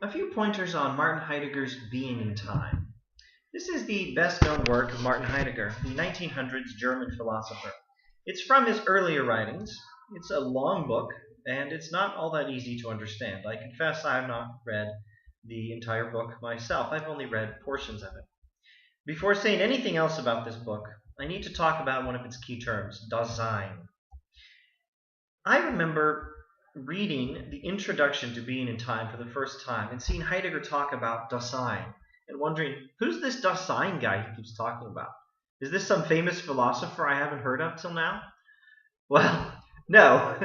A few pointers on Martin Heidegger's Being in Time. This is the best-known work of Martin Heidegger, the 1900s German philosopher. It's from his earlier writings. It's a long book, and it's not all that easy to understand. I confess I have not read the entire book myself. I've only read portions of it. Before saying anything else about this book, I need to talk about one of its key terms, Dasein. I remember reading the introduction to Being in Time for the first time and seeing Heidegger talk about Dasein and wondering, who's this Dasein guy he keeps talking about? Is this some famous philosopher I haven't heard of till now? Well, no.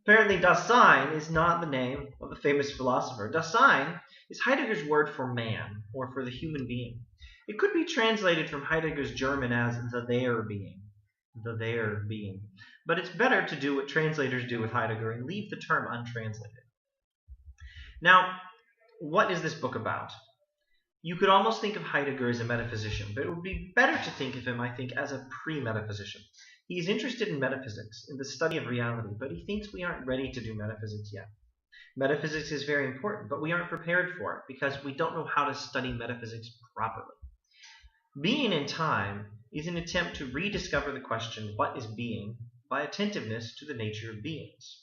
Apparently Dasein is not the name of a famous philosopher. Dasein is Heidegger's word for man, or for the human being. It could be translated from Heidegger's German as the there being. The there being. But it's better to do what translators do with Heidegger and leave the term untranslated. Now, what is this book about? You could almost think of Heidegger as a metaphysician, but it would be better to think of him, I think, as a pre-metaphysician. He's interested in metaphysics, in the study of reality, but he thinks we aren't ready to do metaphysics yet. Metaphysics is very important, but we aren't prepared for it because we don't know how to study metaphysics properly. Being in Time is an attempt to rediscover the question, what is being, by attentiveness to the nature of beings.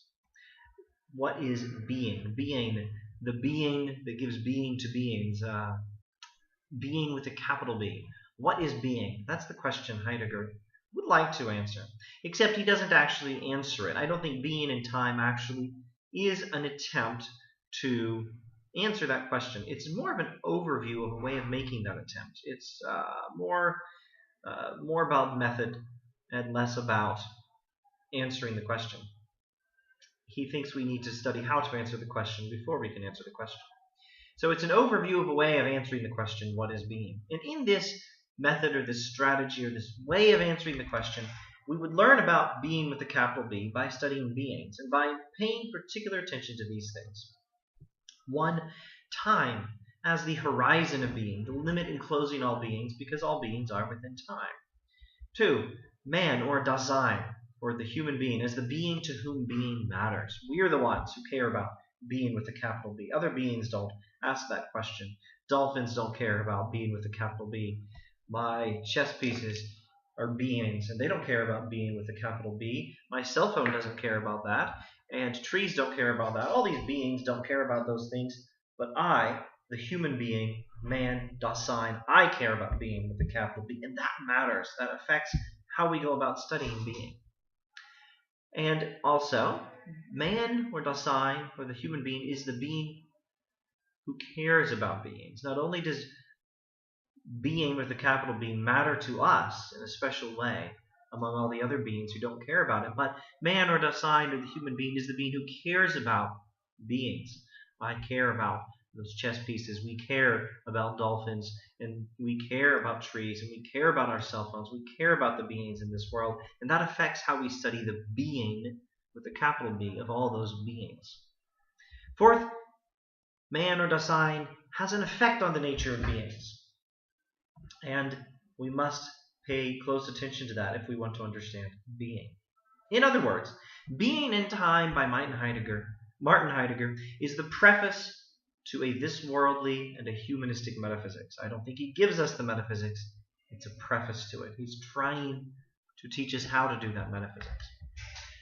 What is being? Being, the being that gives being to beings. Being with a capital B. What is being? That's the question Heidegger would like to answer, except he doesn't actually answer it. I don't think Being in Time actually is an attempt to answer that question. It's more of an overview of a way of making that attempt. It's more about method and less about answering the question. He thinks we need to study how to answer the question before we can answer the question. So it's an overview of a way of answering the question, what is being? And in this method or this strategy or this way of answering the question, we would learn about being with a capital B by studying beings and by paying particular attention to these things. 1. Time as the horizon of being, the limit enclosing all beings because all beings are within time. 2. Man or Dasein, or the human being, as the being to whom being matters. We are the ones who care about being with a capital B. Other beings don't ask that question. Dolphins don't care about being with a capital B. My chess pieces are beings, and they don't care about being with a capital B. My cell phone doesn't care about that, and trees don't care about that. All these beings don't care about those things, but I, the human being, man, Dasein, I care about being with a capital B, and that matters. That affects how we go about studying being. And also, man or Dasein, or the human being, is the being who cares about beings. Not only does being with a capital B matter to us in a special way among all the other beings who don't care about it, but man or Dasein or the human being is the being who cares about beings. I care about those chess pieces. We care about dolphins, and we care about trees, and we care about our cell phones. We care about the beings in this world, and that affects how we study the being with a capital B of all those beings. 4th, man or Dasein has an effect on the nature of beings. And we must pay close attention to that if we want to understand being. In other words, Being in Time by Martin Heidegger is the preface to a this-worldly and a humanistic metaphysics. I don't think he gives us the metaphysics. It's a preface to it. He's trying to teach us how to do that metaphysics.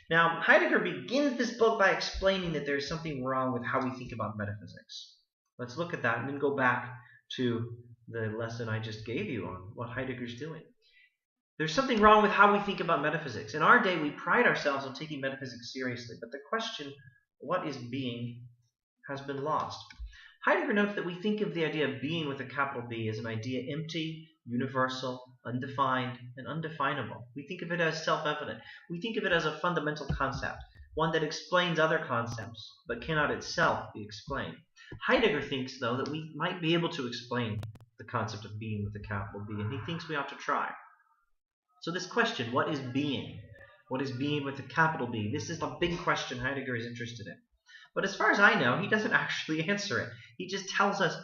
Now, Heidegger begins this book by explaining that there's something wrong with how we think about metaphysics. Let's look at that and then go back to the lesson I just gave you on what Heidegger's doing. There's something wrong with how we think about metaphysics. In our day, we pride ourselves on taking metaphysics seriously, but the question, what is being, has been lost. Heidegger notes that we think of the idea of being with a capital B as an idea empty, universal, undefined, and undefinable. We think of it as self-evident. We think of it as a fundamental concept, one that explains other concepts, but cannot itself be explained. Heidegger thinks, though, that we might be able to explain the concept of being with a capital B, and he thinks we ought to try. So this question, what is being? What is being with a capital B? This is the big question Heidegger is interested in. But as far as I know, he doesn't actually answer it. He just tells us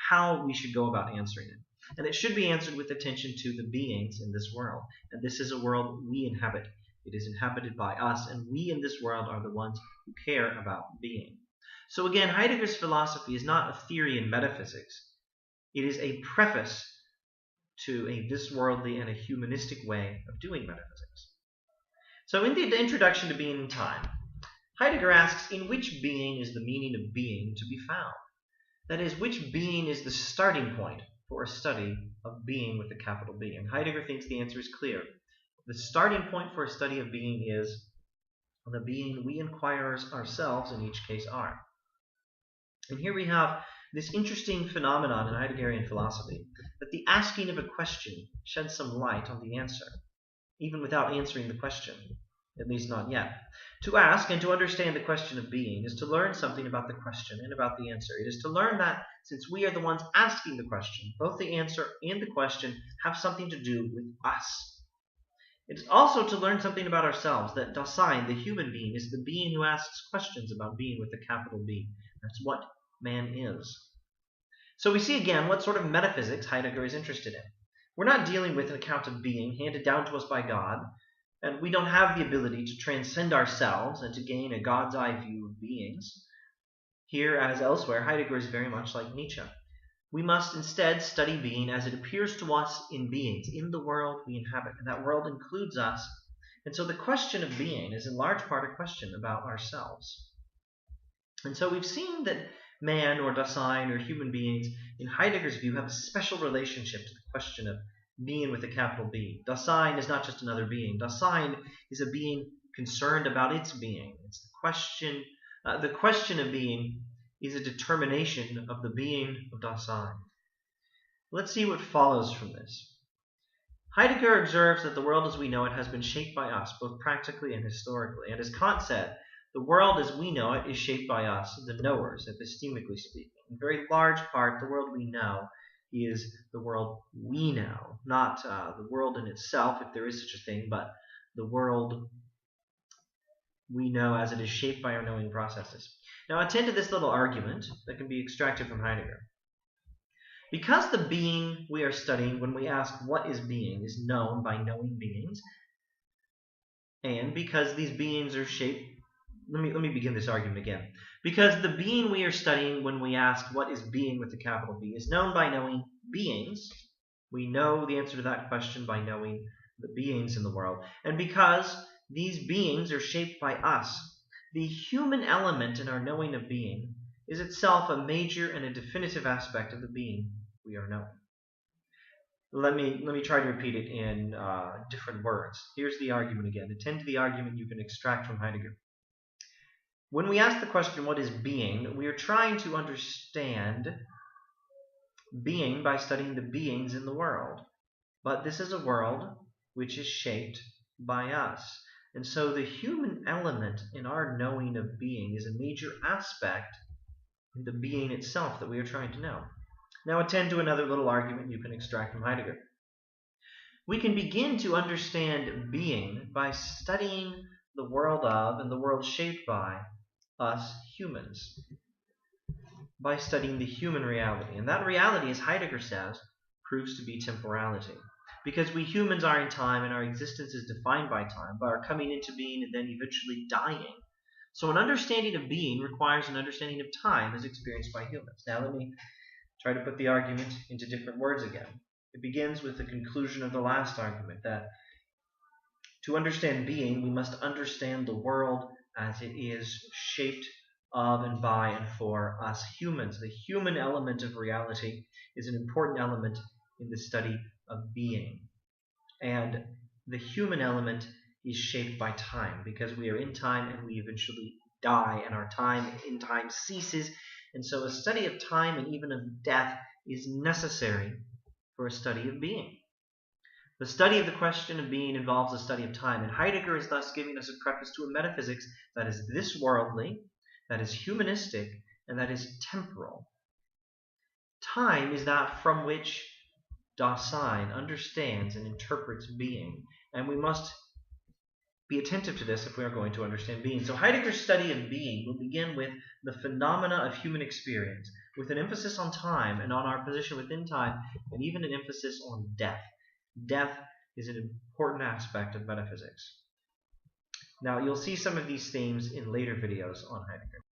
how we should go about answering it. And it should be answered with attention to the beings in this world. And this is a world we inhabit. It is inhabited by us, and we in this world are the ones who care about being. So again, Heidegger's philosophy is not a theory in metaphysics. It is a preface to a this-worldly and a humanistic way of doing metaphysics. So in the introduction to Being and Time, Heidegger asks, in which being is the meaning of being to be found? That is, which being is the starting point for a study of being with a capital B? And Heidegger thinks the answer is clear. The starting point for a study of being is the being we inquire ourselves in each case are. And here we have this interesting phenomenon in Heideggerian philosophy, that the asking of a question sheds some light on the answer, even without answering the question, at least not yet. To ask and to understand the question of being is to learn something about the question and about the answer. It is to learn that since we are the ones asking the question, both the answer and the question have something to do with us. It is also to learn something about ourselves, that Dasein, the human being, is the being who asks questions about being with a capital B. That's what man is. So we see again what sort of metaphysics Heidegger is interested in. We're not dealing with an account of being handed down to us by God, and we don't have the ability to transcend ourselves and to gain a God's eye view of beings. Here, as elsewhere, Heidegger is very much like Nietzsche. We must instead study being as it appears to us in beings, in the world we inhabit, and that world includes us. And so the question of being is in large part a question about ourselves. And so we've seen that man or Dasein or human beings, in Heidegger's view, have a special relationship to the question of being with a capital B. Dasein is not just another being. Dasein is a being concerned about its being. It's the question of being is a determination of the being of Dasein. Let's see what follows from this. Heidegger observes that the world as we know it has been shaped by us, both practically and historically. And as Kant said, the world as we know it is shaped by us, the knowers, epistemically speaking. In very large part, the world we know is the world we know, not the world in itself, if there is such a thing, but the world we know as it is shaped by our knowing processes. Now attend to this little argument that can be extracted from Heidegger. Because the being we are studying when we ask what is being is known by knowing beings, and because these beings are shaped, let me begin this argument again. Because the being we are studying when we ask what is being with a capital B is known by knowing beings, we know the answer to that question by knowing the beings in the world, and because these beings are shaped by us, the human element in our knowing of being is itself a major and a definitive aspect of the being we are knowing. Let me try to repeat it in different words. Here's the argument again. Attend to the argument you can extract from Heidegger. When we ask the question, what is being, we are trying to understand being by studying the beings in the world. But this is a world which is shaped by us. And so the human element in our knowing of being is a major aspect in the being itself that we are trying to know. Now attend to another little argument you can extract from Heidegger. We can begin to understand being by studying the world of and the world shaped by us humans, by studying the human reality. And that reality, as Heidegger says, proves to be temporality. Because we humans are in time and our existence is defined by time, by our coming into being and then eventually dying. So an understanding of being requires an understanding of time as experienced by humans. Now let me try to put the argument into different words again. It begins with the conclusion of the last argument, that to understand being, we must understand the world as it is shaped of and by and for us humans. The human element of reality is an important element in the study of being. And the human element is shaped by time, because we are in time and we eventually die, and our time in time ceases. And so a study of time and even of death is necessary for a study of being. The study of the question of being involves a study of time, and Heidegger is thus giving us a preface to a metaphysics that is this worldly, that is humanistic, and that is temporal. Time is that from which Dasein understands and interprets being, and we must be attentive to this if we are going to understand being. So Heidegger's study of being will begin with the phenomena of human experience, with an emphasis on time and on our position within time, and even an emphasis on death. Death is an important aspect of metaphysics. Now, you'll see some of these themes in later videos on Heidegger.